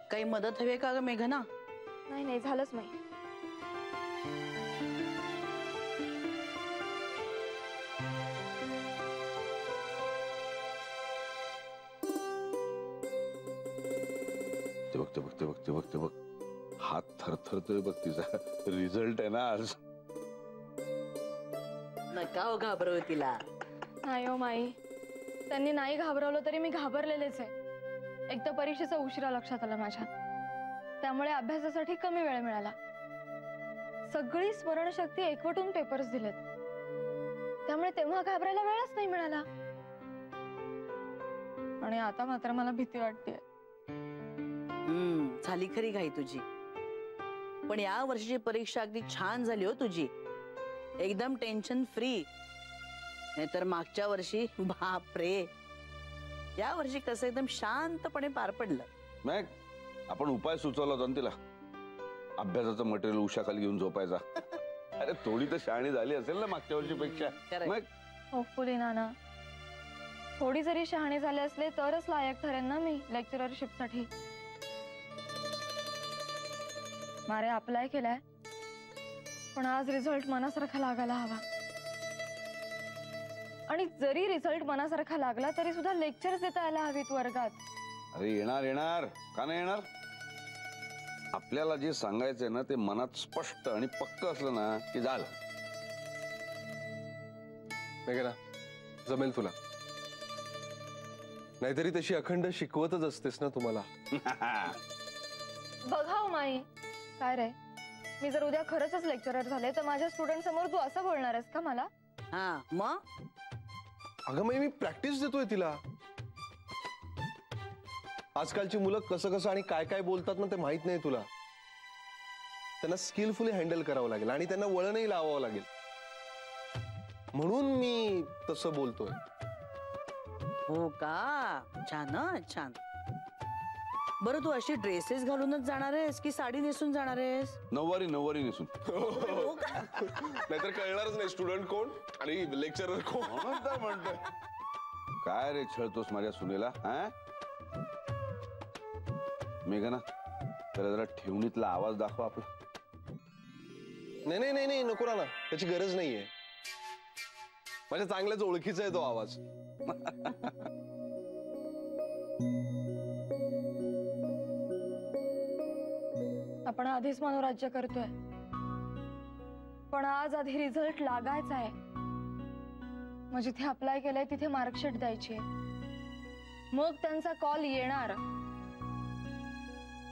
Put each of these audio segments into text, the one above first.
काही मदत हवी का ग मेघना? नाही नाही झालंच नाही. ते बघ हात थरथरतोय बघ तिचा. रिझल्ट आहे ना आज. नका हो घाबरव तिला. नाही हो माई, त्यांनी नाही घाबरवलं तरी मी घाबरलेलेच आहे. एक तर परीक्षेचा उशिरा लक्षात आला माझ्या, त्यामुळे अभ्यासासाठी कमी वेळ मिळाला. सगळी स्मरणशक्ती एकवटून पेपर्स दिलेत, त्यामुळे तेव्हा घाबरायला वेळच नाही मिळाला. आणि आता मात्र मला भीती वाटते. झाली खरी घाई तुझी, पण या वर्षीची परीक्षा अगदी छान झाली हो तुझी. एकदम टेन्शन फ्री. नाहीतर मागच्या वर्षी बापरे. या वर्षी कसं एकदम शांतपणे पार पडलं. मग आपण उपाय सुचवला होता तिला. अभ्यासाचं मटेरियल उशाखाली घेऊन झोपायचा. अरे थोडी तर शहाणी झाली असेल ना मागच्या वर्षीपेक्षा. मग होपफुली नाना, थोडी जरी शहाणी झाले असले तरच लायक ठरेन ना मी लेक्चररशिप साठी. मारे अप्लाय केलाय, पण आज रिझल्ट मनासारखा लागायला हवा. आणि जरी रिझल्ट मनासारखा लागला तरी सुद्धा लेक्चर्स देता यायला हवीत वर्गात. अरे येणार येणार का नाही येणार? आपल्याला जे सांगायचंय ना ते मनात स्पष्ट आणि पक्क असलं ना की झालं. मेघना, जमेल तुला. नाहीतरी तशी अखंड शिकवतच असतेस ना तुम्हाला. बघाव माई, काय रे, मी जर उद्या खरंच लेक्चरर झाले तर माझ्या स्टुडंट समोर तू असं बोलणार आहेस का मला? हा मग अगं मी प्रॅक्टिस देतोय तिला. आजकालची मुलं कसं कसं आणि काय काय बोलतात ना ते माहित नाही तुला. त्यांना स्किलफुली हँडल करावं लागेल आणि त्यांना वळणही लावावं लागेल. म्हणून मी तसं बोलतोय. हो का? छान छान. बरं तू अशी ड्रेसेस घालूनच जाणार आहेस की साडी नेसून जाणार आहेस? नऊवारी नेसून. नाहीतर कळणारच नाही स्टुडंट कोण आणि लेक्चरर कोण. म्हणतोय काय रे छळतोस माझ्या सुनेला? हा मेघना, त्याला जरा ठेवणीतला आवाज दाखवा आपला. नाही नाही नाही नाही नको ना, त्याची गरज नाहीये. माझ्या चांगल्याच ओळखीचा आहे तो आवाज. आपण आधीच मनोराज्य करतोय, पण आज आधी रिझल्ट लागायचा आहे. मग जिथे अप्लाय केलंय तिथे मार्कशीट द्यायची, मग त्यांचा कॉल येणार,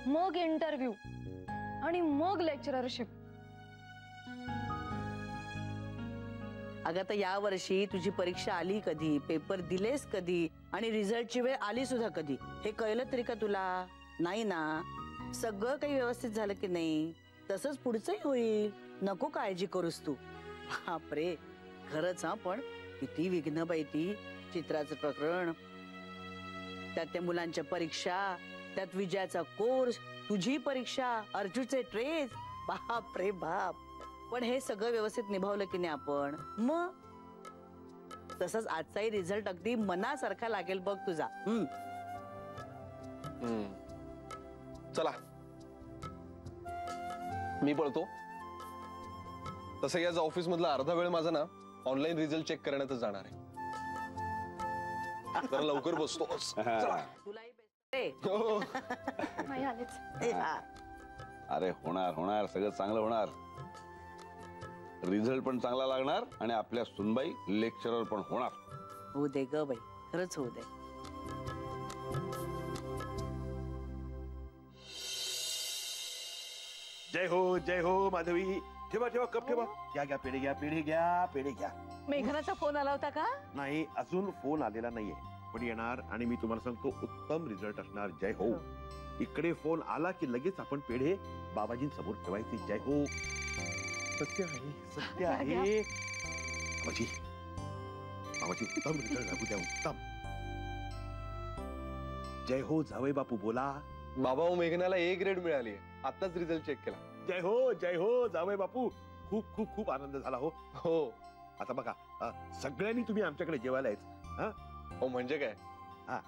मग इंटरव्ह्यू आणि मग लेक्चररशिप. अगं तर या वर्षी तुझी परीक्षा आली कधी, पेपर दिलेस कधी आणि रिझल्टची वेळ आली सुद्धा कधी, हे कळलं तरी का तुला? नाही ना. सगळं काही व्यवस्थित झालं की नाही तसंच पुढचंही होईल. नको काळजी करूस तू. बापरे, खरंच हा. पण किती विघ्न बाई ती. चित्राचं प्रकरण, त्यात त्या मुलांच्या परीक्षा, त्यात विजयाचा कोर्स, तुझी परीक्षा, अर्जुनचे ट्रेस. बाप रे बाप. पण हे सगळं व्यवस्थित निभावलं की नाही आपण, मग तसंच आजचाही रिझल्ट अगदी मनासारखा लागेल बघ तुझा. चला मी पळतो. तसं याच ऑफिस मधला अर्धा वेळ माझा ना ऑनलाईन रिझल्ट चेक करण्यातच जाणार आहे. जरा लवकर बसतो. अरे होणार होणार, सगळं चांगलं होणार. रिझल्ट पण चांगला लागणार आणि आपल्या सुनबाई लेक्चरर पण होणार. होऊ दे ग बाई, खरंच होऊ दे. जय हो माधवी. ठेवा ठेवा कप ठेवा. घ्या पेढे घ्या पेढे घ्या. मेघनाचा फोन आला होता का? नाही, अजून फोन आलेला नाहीये, पण येणार. आणि मी तुम्हाला सांगतो उत्तम रिझल्ट असणार. जय हो. इकडे फोन आला की लगेच आपण पेढे बाबाजींसमोर ठेवायचे. जय हो. सत्य आहे, सत्य आहे. बाबाजी उत्तम रिझल्ट लागू द्या. उत्तम. जय हो जावई बापू बोला. बाबा मेघनाला A ग्रेड मिळाली. आताच रिझल्ट चेक केला. जय हो जावई बापू. खूप खूप खूप आनंद झाला. हो हो. आता बघा सगळ्यांनी तुम्ही आमच्याकडे जेवायला यायचं. हो म्हणजे काय, हा.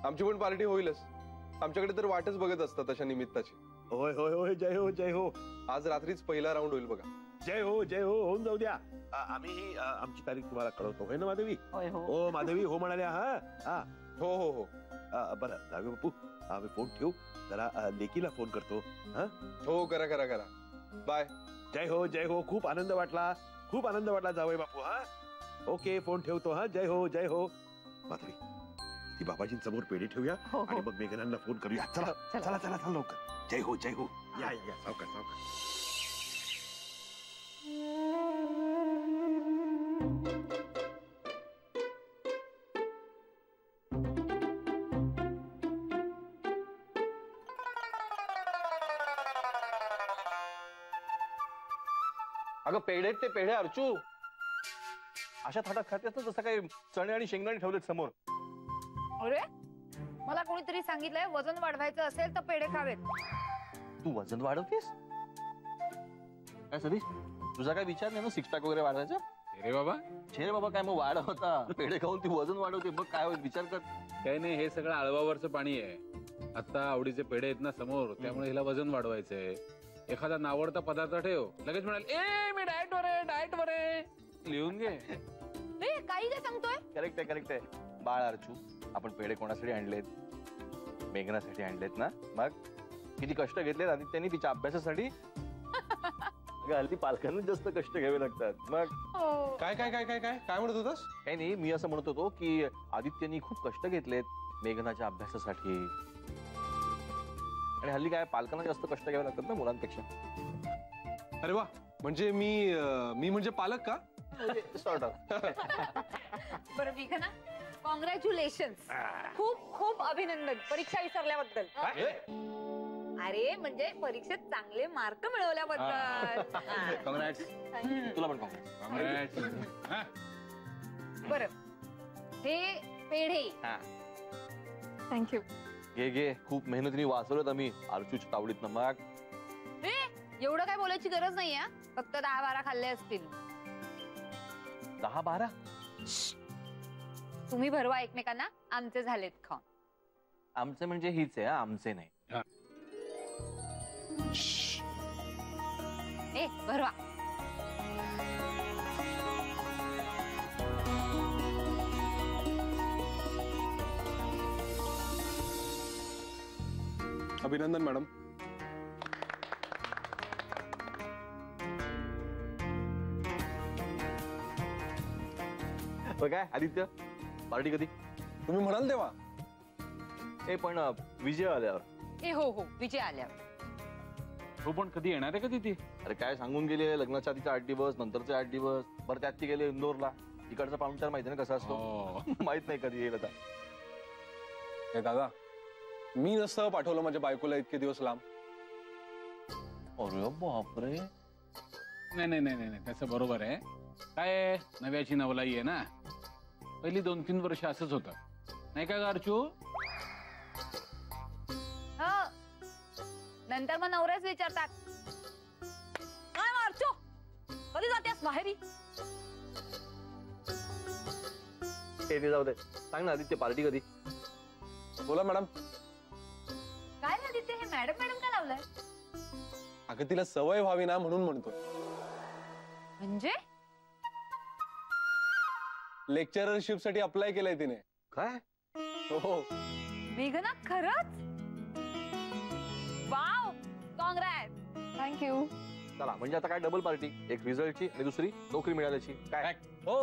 आमची पण पार्टी होईलच. आमच्याकडे तर वाटच बघत असतात तशा निमित्ताची. होय होय होय, जय हो जय हो. आज रात्रीच पहिला राऊंड होईल बघा. जय हो जय हो, होऊन जाऊ द्या. आम्ही आमची तारीख तुम्हाला कळवतो. होय ना माधवी? होय हो. हो माधवी हो म्हणाल्या. हा हो हो हो बरं जावे बापू, आम्ही फोन ठेवू. जरा लेकीला फोन करतो. हो, करा करा करा. बाय. जय हो जय हो. खूप आनंद वाटला, खूप आनंद वाटला जावई बापू. ओके, फोन ठेवतो. जय हो जय हो. माधवी, ती बाबाजींसमोर पेढे ठेवूया हो, आणि हो. मग मेघनांना फोन करूया. चला चला चला चला लवकर. जय हो जय हो. या या सावकाश सावकाश. अगं पेढे ते पेढे अर्चू, अशा थाटात खातेस ना जसं काही चणे आणि शेंगदाणे ठेवलेत समोर. अरे मला कोणीतरी सांगितलंय वजन वाढवायचं असेल तर पेढे खावेत. तू वजन वाढवतेस काय सतीश? तुझा काय विचार नाही ना सिक्स पॅक वगैरे वाढवायचा? अरे बाबा, छे बाबा, काय मग वाढ होता पेढे खाऊन ती वजन वाढवते बघ काय होईल विचार कर. काही नाही, हे सगळं अळवावरचं पाणी आहे. आता आवडीचे पेढे आहेत ना समोर, त्यामुळे हिला वजन वाढवायचंय. एखादा नावडता पदार्थ ठेव, लगेच म्हणाल ए मी डाएट वर आहे. लिहून घे. ए काही काय सांगतोय? करेक्ट आहे बाळ अर्चू. आपण पेढे कोणासाठी आणलेत? मेघनासाठी आणलेत ना. मग किती कष्ट घेतलेत आदित्यने तिच्या अभ्यासासाठी. हल्ली पालकांना जास्त कष्ट घ्यावे लागतात. मग काय काय काय काय काय काय म्हणत होतास? काही नाही, मी असं म्हणत होतो की आदित्यनी खूप कष्ट घेतलेत मेघनाच्या अभ्यासासाठी. आणि हल्ली काय पालकांना जास्त कष्ट घ्यावे लागतात ना मुलांपेक्षा. अरे वा, म्हणजे मी म्हणजे पालक का? Sort of. बरं मेघना, कॉंग्रॅच्युलेशन. खूप खूप अभिनंदन परीक्षा विसरल्याबद्दल. अरे म्हणजे परीक्षेत चांगले मार्क मिळवल्याबद्दल. कॉंग्रॅट्स. तुला पण कॉंग्रॅट्स. बरं हे पेढे. थँक्यू. घे खूप मेहनतीने वाचवलं आम्ही अर्चूच्या तावडीत. मग एवढं काय बोलायची गरज नाहीये. फक्त 10-12 खाल्ले असतील. 10-12? तुम्ही भरवा एकमेकांना, आमचे झालेत खाऊन. आमचे म्हणजे हीच आहे, आमचे नाही. ए भरवा. अभिनंदन मॅडम. काय आदित्य, पार्टी कधी? तुम्ही म्हणाल तेव्हा. पण विजय आल्यावर. ए हो हो, विजय आल्यावर. हो पण कधी येणार आहे कधी ती? अरे काय सांगून गेले, लग्नाच्या आधीचा 8 दिवस, नंतरचे 8 दिवस, बरं त्यात ती गेले इंदोरला. इकडचा पाहुणचार माहिती ना कसा असतो. माहित नाही कधी येईल आता. हे दादा, मी नसतं पाठवलं माझ्या बायकोला इतके दिवस लांब. अरे बापरे. नाही तसं बरोबर आहे. काय नव्याची नवलाई आहे ना. पहिली 2-3 वर्ष असंच होतं नाही का अर्चू? नंतर मग नवऱ्याच विचारतात काय मारचो कधी जातेस माहेरी. ते जाऊ दे, सांग ना आदित्य पार्टी कधी? बोला मॅडम. काय झाली ते हे मॅडम का लावलंय? अगं तिला सवय व्हावी ना म्हणून म्हणतो. म्हणजे लेक्चररशिप साठी अप्लाय केलंय तिने. काय? हो. मेघना खरंच? Wow, congrat. थँक्यू. चला म्हणजे आता काय डबल पार्टी, एक रिझल्टची आणि दुसरी नोकरी मिळाल्याची. काय? हो.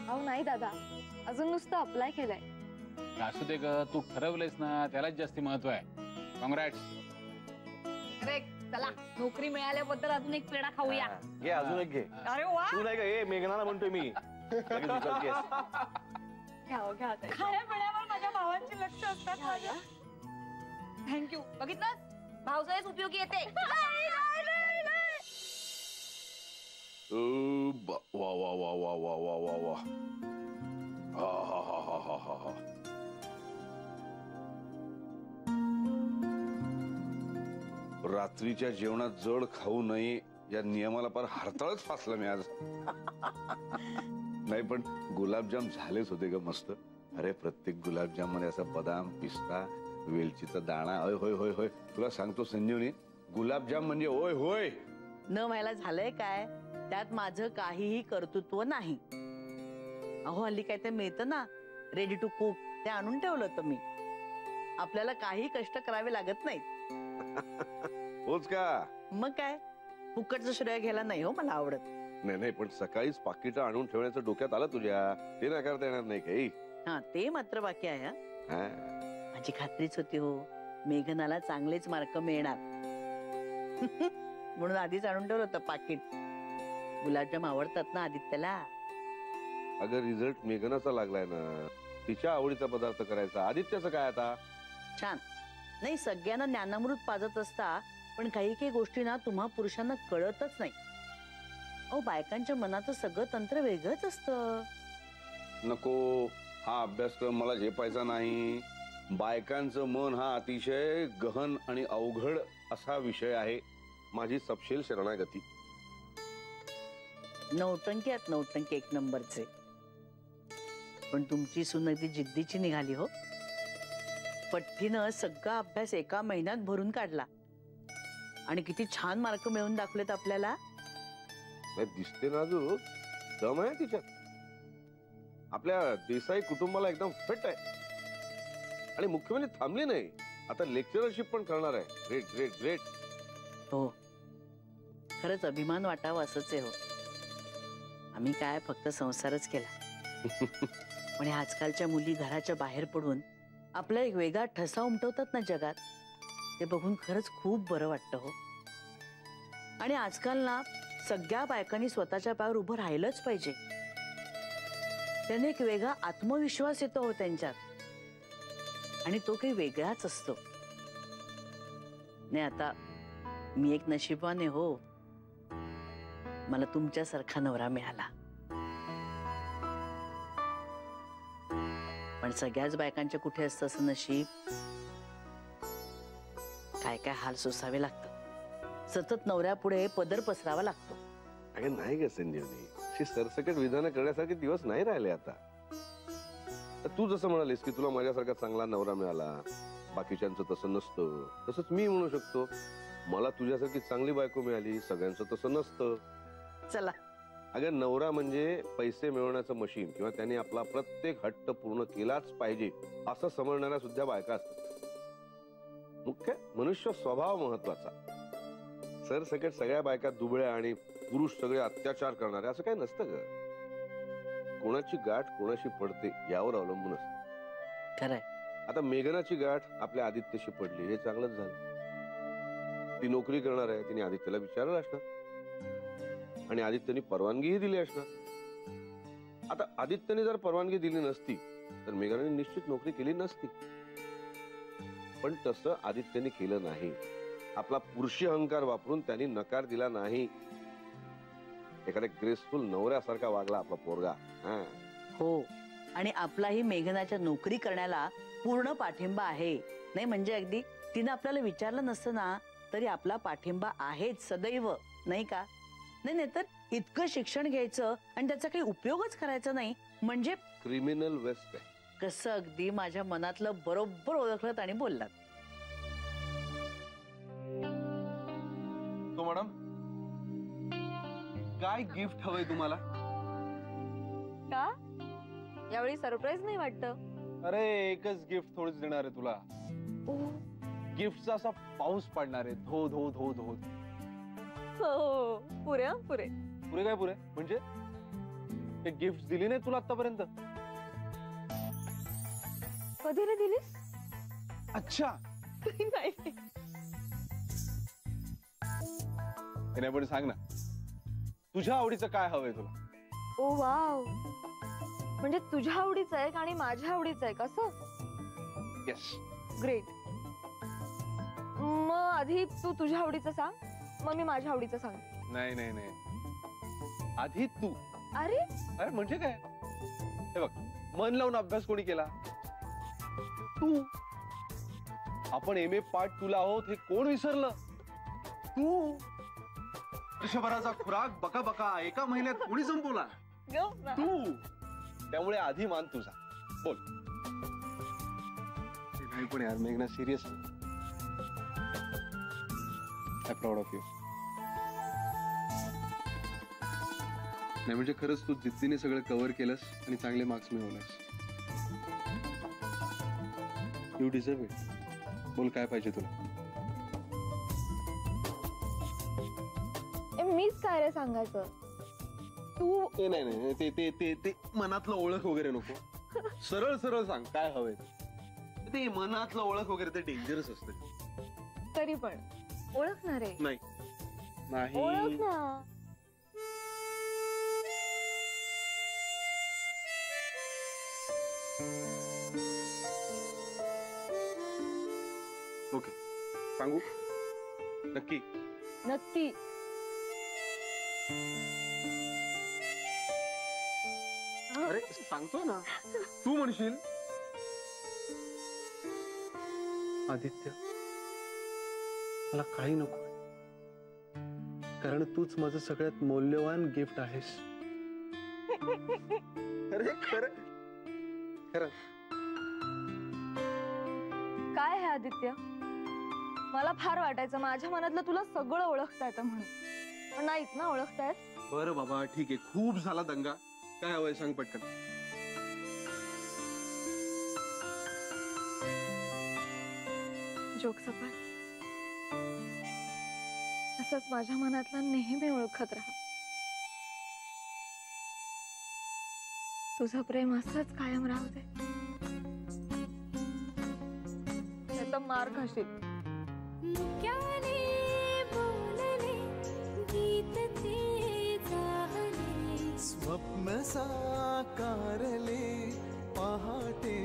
अहो नाही दादा, अजून नुसतं अप्लाय केलंय. असू दे ग, तू ठरवलंयस ना त्यालाच जास्ती महत्व आहे. कॉंग्रॅट्स. चला नोकरी मिळाल्याबद्दल अजून एक पेढा खाऊया. घे अजून एक घे. अरे वा, तू नाही का हे मेघनाला म्हणतोय मी. घ्या. खाण्या पिण्यावर माझ्या भावांची लक्ष असतात. थँक्यू. बघितलं, भावसाहेब उपयोगी येते. वा वा वा वा वा वा वा वा. हा. रात्रीच्या जेवणात जड खाऊ नये या नियमाला फार हरताळच फासला मी आज. नाही पण गुलाबजाम झालेच होते ग मस्त. अरे प्रत्येक गुलाबजाम मध्ये असा बदाम, पिस्ता, वेलचीचा दाणा. होय होय होय होय. तुला सांगतो संजीवनी, गुलाबजाम म्हणजे होय होय. न व्हायला झालंय काय, त्यात माझं काहीही कर्तृत्व नाही. अहो हल्ली काय ते मिळतं ना रेडी टू कुक, ते आणून ठेवलं होतं मी. आपल्याला काही कष्ट करावे लागत नाहीत. होच का? मग काय, फुकटचं श्रेय घ्यायला नाही हो मला आवडत. नाही नाही, पण सकाळीच पाकिट आणून ठेवण्याचं डोक्यात आलं तुझ्या, ते नाही करता येणार नाही काही. हा ते मात्र बाकी आहे. हा. माझी खात्रीच होती हो, मेघनाला चांगलेच मार्क मिळणार. म्हणून आधीच आणून ठेवलं होतं पाकिट. गुलाबजाम आवडतात ना आदित्यला. अगं रिझल्ट मेघनाचा लागलाय ना, तिच्या आवडीचा पदार्थ करायचा. आदित्यचं काय आता? छान. नाही सगळ्यांना ज्ञानामृत पाजत असता, पण काही काही गोष्टी ना तुम्हा पुरुषांना कळतच नाही. अहो बायकांच्या मनाचं सगळं तंत्र वेगळंच असतं. नको, हा अभ्यासक्रम मला झेपायचा नाही. बायकांचं मन हा अतिशय गहन आणि अवघड असा विषय आहे. माझी सपशेल शरणागती. नौटंकी आहेत नौटंकी एक नंबरचे. पण तुमची सून अगदी जिद्दीची निघाली हो. पट्टीनं सगळा अभ्यास एका महिन्यात भरून काढला आणि किती छान मार्क मिळवून दाखवलेत आपल्याला. दिसते ना जो दम आहे तिच्यात. आपल्या देसाई कुटुंबाला एकदम फिट आहे. आणि मुख्य म्हणजे थांबली नाही, आता लेक्चरशिप पण करणार आहे. Great great great. हो खरंच अभिमान वाटावा असंच आहे हो. आम्ही काय फक्त संसारच केला. पण आजकालच्या मुली घराच्या बाहेर पडून आपला एक वेगळा ठसा उमटवतात ना जगात, ते बघून खरंच खूप बरं वाटतं हो. आणि आजकाल ना सगळ्या बायकांनी स्वतःच्या पायावर उभं राहिलंच पाहिजे. त्याने एक वेगळा आत्मविश्वास येतो हो त्यांच्यात, आणि तो काही वेगळाच असतो. नाही आता मी एक नशिबान आहे हो, मला तुमच्यासारखा नवरा मिळाला. पण सगळ्याच बायकांच्या कुठे असतं असं नशीब. काय काय हाल सोसावे लागतात. सतत नवऱ्यापुढे पदर पसरावा लागतो. अगे नाही ग संजीवनी, अशी सरसकट विधानं करण्यासारखे दिवस नाही राहिले आता. तू जसं म्हणालीस की तुला माझ्यासारखा चांगला नवरा मिळाला, बाकीच्यांचं तसं नसतं, तसंच मी म्हणू शकतो मला तुझ्यासारखी चांगली बायको मिळाली. सगळ्यांचं तसं नसतं. चला अगं नवरा म्हणजे पैसे मिळवण्याचं मशीन किंवा त्याने आपला प्रत्येक हट्ट पूर्ण केलाच पाहिजे असं समजणाऱ्या सुद्धा बायका असतात. मुख्य मनुष्य स्वभाव महत्वाचा. सरसकट सगळ्या बायका दुबळ्या आणि पुरुष सगळे अत्याचार करणारे असं काही नसतं ग. कोणाची गाठ कोणाशी पडते यावर अवलंबून असते. खरंय. आता मेघनाची गाठ आपल्या आदित्यशी पडली हे चांगलंच झालं. ती नोकरी करणार आहे, तिने आदित्यला विचारलं असणार आणि आदित्यने परवानगीही दिली असणार. आता आदित्यने जर परवानगी दिली नसती तर मेघनाने निश्चित नोकरी केली नसती. पण तसं आदित्यने केलं नाही. आपला पुरुषी अहंकार वापरून त्यांनी नकार दिला नाही. एखाद्या ग्रेसफुल नवऱ्यासारखा वागला आपला पोरगा. हो, आणि आपलाही मेघनाच्या नोकरी करण्याला पूर्ण पाठिंबा आहे. नाही म्हणजे अगदी तिनं आपल्याला विचारलं नसतं ना तरी आपला पाठिंबा आहेच सदैव, नाही का? नाही तर इतकं शिक्षण घ्यायचं आणि त्याचा काही उपयोगच करायचा नाही म्हणजे क्रिमिनल वेस्ट आहे. कसं अगदी माझ्या मनातलं बरोबर ओळखलं आणि बोललात. तो मॅडम काय गिफ्ट हवंय तुम्हाला? का यावेळी सरप्राईज नाही वाटतं? अरे एकच गिफ्ट थोडीच देणार आहे तुला. गिफ्टचा असा पाऊस पडणार आहे, धो धो धो धो. हो पुरे पुरे पुरे काय पुरे म्हणजे ते गिफ्ट दिली नाही तुला आतापर्यंत? कधी नाही दिलीस? अच्छा नाही नाही पण सांग ना तुझ्या आवडीचं काय हवंय तुला? ओ वाव, म्हणजे तुझ्या आवडीचं आहे आणि माझ्या आवडीचं आहे कसं? येस. ग्रेट. मग आधी तू तुझ्या आवडीचं सांग, मग मी माझ्या आवडीचं सांग. नाही नाही नाही आधी तू. अरे अरे म्हणजे काय? हे बघ, मन लावून अभ्यास कोणी केला? तू. आपण MA पार्ट 2 ला आहोत हे कोण विसरलं? तू. वर्षभराचा खुराक बका बका एका महिन्यात कोणी संपवला? घेऊ ना. तू त्यामुळे आधी मान तुझा बोल. नाही पण यार मेघना serious I proud of you. नाही म्हणजे खरंच तू जिद्दीने सगळं कव्हर केलंस आणि चांगले मार्क्स मिळवलास. You deserve it. बोल काय पाहिजे तुला. मीच काय रे सांगायचं. तू ते नाही नाही ते ते ते ते मनातलं ओळख वगैरे नको. सरळ सरळ सांग काय हवंय. ते मनातलं ओळख वगैरे ते डेंजरस असतं. तरी पण ओळखणार आहे. नाही ओळख ना. ओके सांगू नक्की. नक्की. अरे सांगतोय ना. तू म्हणशील आदित्य मला काही नको कारण तूच माझं सगळ्यात मौल्यवान गिफ्ट आहेस. अरे खरं खरं. काय आहे आदित्य. मला फार वाटायचं माझ्या मनातलं तुला सगळं ओळखता येतं म्हणून, पण नाहीत ना ओळखतायत. बरं बाबा ठीक आहे. खूप झाला दंगा. काय हवंय सांग पटकन. जोक सपाट. असंच माझ्या मनातलं नेहमी ओळखत राहा. तुझं प्रेम असंच कायम राहू दे. तर मार खाशील. स्वप्न साकारले पहाटे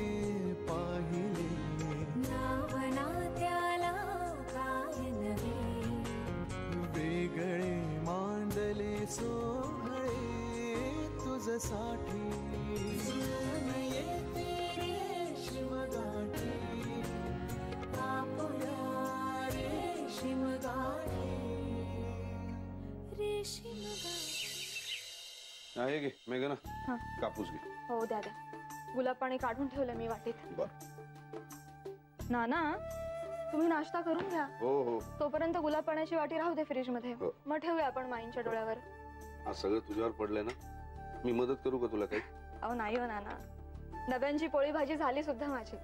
पाहिले नावना त्याला काय नवे वेगळे मांडले सोहळे तुझसाठी रेशीमगाठी आपुल्या रेशीमगाठी रेशीमगाठी. आहे गे मेघना हा. कापूस घे. हो द्या द्या. गुलाब पाणी काढून ठेवलं मी वाटीत. बर. नाना तुम्ही नाश्ता करून घ्या. हो हो. तोपर्यंत गुलाब पाण्याची वाटी राहू दे फ्रीज मध्ये. हो. मग ठेवूया आपण माईंच्या डोळ्यावर. आज सगळं तुझ्यावर पडलंय ना. मी मदत करू का तुला काही. अहो नाही हो नाना. डब्यांची पोळी भाजी झाली सुद्धा माझी.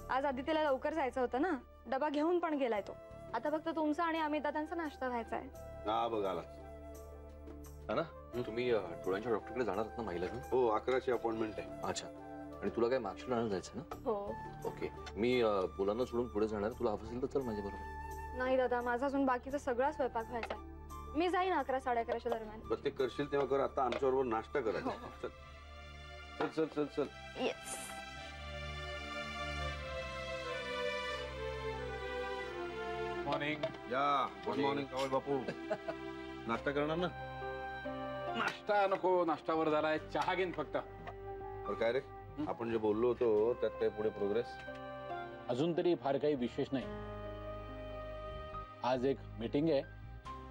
आज आदित्यला लवकर जायचं होतं ना. डबा घेऊन पण गेलाय तो. आता फक्त तुमचा आणि अमित दादांचा नाश्ता व्हायचा आहे. हा बघ आला. ना तुम्ही डोळ्यांच्या डॉक्टरकडे जाणार ना महिला. हो 11ची अपॉइंटमेंट आहे. अच्छा. आणि तुला काय मार्क्स आणायला जायचं ना. हो. ओके मी मुलांना सोडून पुढे जाणार. तुला हवं असेल तर चल माझ्या बरोबर. नाही दादा माझा अजून बाकीचा सगळा स्वयंपाक व्हायचा. मी जाईन 11 साडे 11च्या दरम्यान. प्रत्येक करशील तेव्हा कर. आता आमच्या बरोबर नाश्ता करायचा. चल चल चल चल चल. येस. मॉर्निंग. या गुड मॉर्निंग कवल बापू. नाश्ता करणार ना. नाश्ता नको. नाश्तावर झालाय. चहा घेईन फक्त. बरं काय रे आपण जे बोललो होतो त्यात काही पुढे प्रोग्रेस. अजून तरी फार काही विशेष नाही. आज एक मीटिंग आहे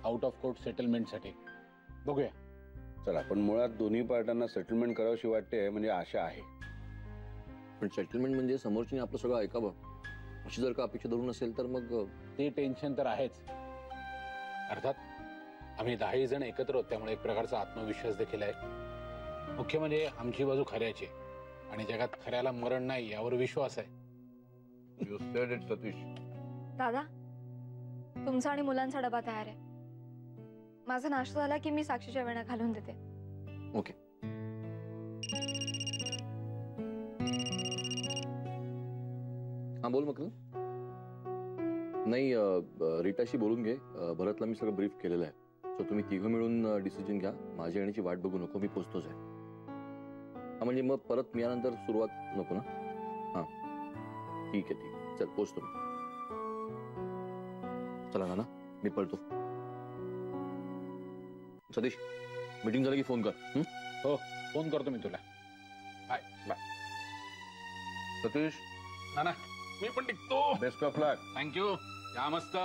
आउट ऑफ कोर्ट सेटलमेंट साठी. बघूया. चल आपण मुळात दोन्ही पार्टांना सेटलमेंट करावीशी वाटते म्हणजे आशा आहे. पण सेटलमेंट म्हणजे समोरची आपलं सगळं ऐकावं अशी जर का अपेक्षा धरून असेल तर मग ते टेन्शन तर आहेच. अर्थात आम्ही 10 जण एकत्र आहोत त्यामुळे एक प्रकारचा आत्मविश्वास देखील आहे. मुख्य म्हणजे आमची बाजू खऱ्याची आणि जगात खऱ्याला मरण नाही यावर विश्वास आहे. You said it, Satish. दादा तुमचा आणि मुलांचा डबा तयार आहे. माझा नाश्ता झाला की मी साक्षीच्या वेण्या घालून देते. ओके. हा बोल मग. नाही रीटाशी बोलून घे. भरतला मी सगळं ब्रीफ केलेलं आहे. सो तुम्ही तिघं मिळून डिसिजन घ्या. माझ्या येण्याची वाट बघू नको. मी पोचतोच आहे. हा म्हणजे मग परत मी यानंतर सुरुवात नको ना. हा ठीक आहे ठीक आहे. चल पोचतो मी. चला ना मी पळतो. सतीश मीटिंग झाली की फोन कर. हो फोन करतो मी तुला. Bye bye. सतीश ना मी पण टिकतो. Best of luck. थँक्यू. या मस्त.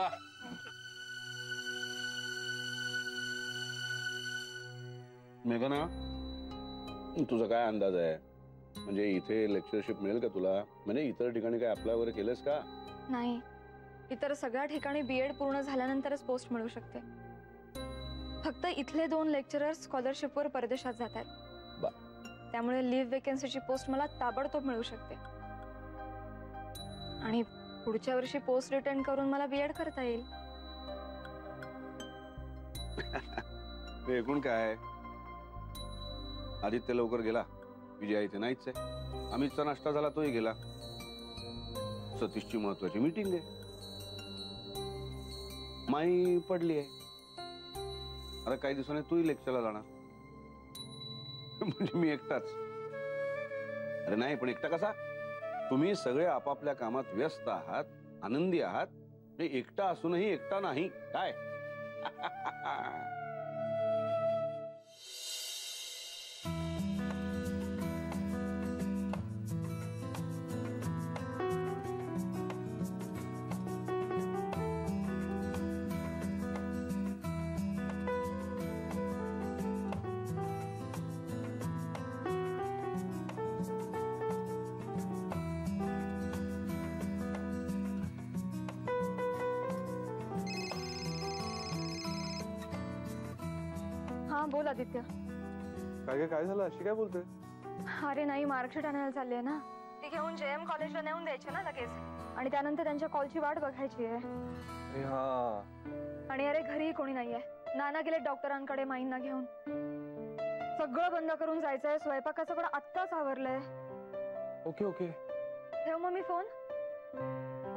मेघना तुझा काय अंदाज आहे? म्हणजे इथे लेक्चरशिप मिळेल का तुला? म्हणजे इतर ठिकाणी काय अप्लाय वगैरे केलंस का? नाही, इतर सगळ्या ठिकाणी बीएड पूर्ण झाल्यानंतरच पोस्ट मिळू शकते. फक्त इथले 2 लेक्चरर स्कॉलरशिपवर परदेशात जातात. बा. त्यामुळे लिव्ह वेकेन्सीची पोस्ट मला ताबडतोब मिळू शकते आणि पुढच्या वर्षी पोस्ट रिटर्न करून मला बीएड करता येईल. एकूण काय, आदित्य लवकर गेला, विजया इथे नाहीच आहे. अमितचा नाश्ता झाला, तोही गेला. सतीशची महत्वाची मीटिंग आहे. माई पडली आहे. आता काही दिवसांनी तूही लेक्चरला जाणार. म्हणजे मी एकटाच. अरे नाही, पण एकटा कसा? तुम्ही सगळे आपापल्या कामात व्यस्त आहात, आनंदी आहात. एकटा असूनही एकटा नाही काय? हा बोल आदित्य. काय झालं? अशी काय बोलते? अरे नाही, मार्कशीट आणायला चालली आहे ना. ती घेऊन जेएम कॉलेजला नेऊन द्यायची ना लगेच, आणि त्यानंतर त्यांच्या कॉलची वाट बघायची आहे. आणि अरे घरी कोणी नाहीये. नाना गेले डॉक्टरांकडे माईंना घेऊन. सगळं बंद करून जायचंय. स्वयंपाकाचं पण आत्ताच आवरलंय. ओके ओके, ठेव मग मी फोन.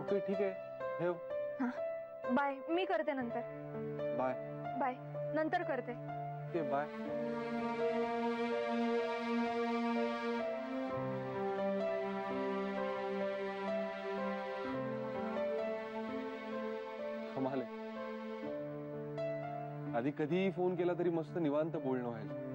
ओके ठीक आहे, ठेव. बाय. मी करते नंतर. बाय. बाय. नंतर करते. Okay bye. कमाल आहे. आधी कधीही फोन केला तरी मस्त निवांत बोलणं व्हायचं.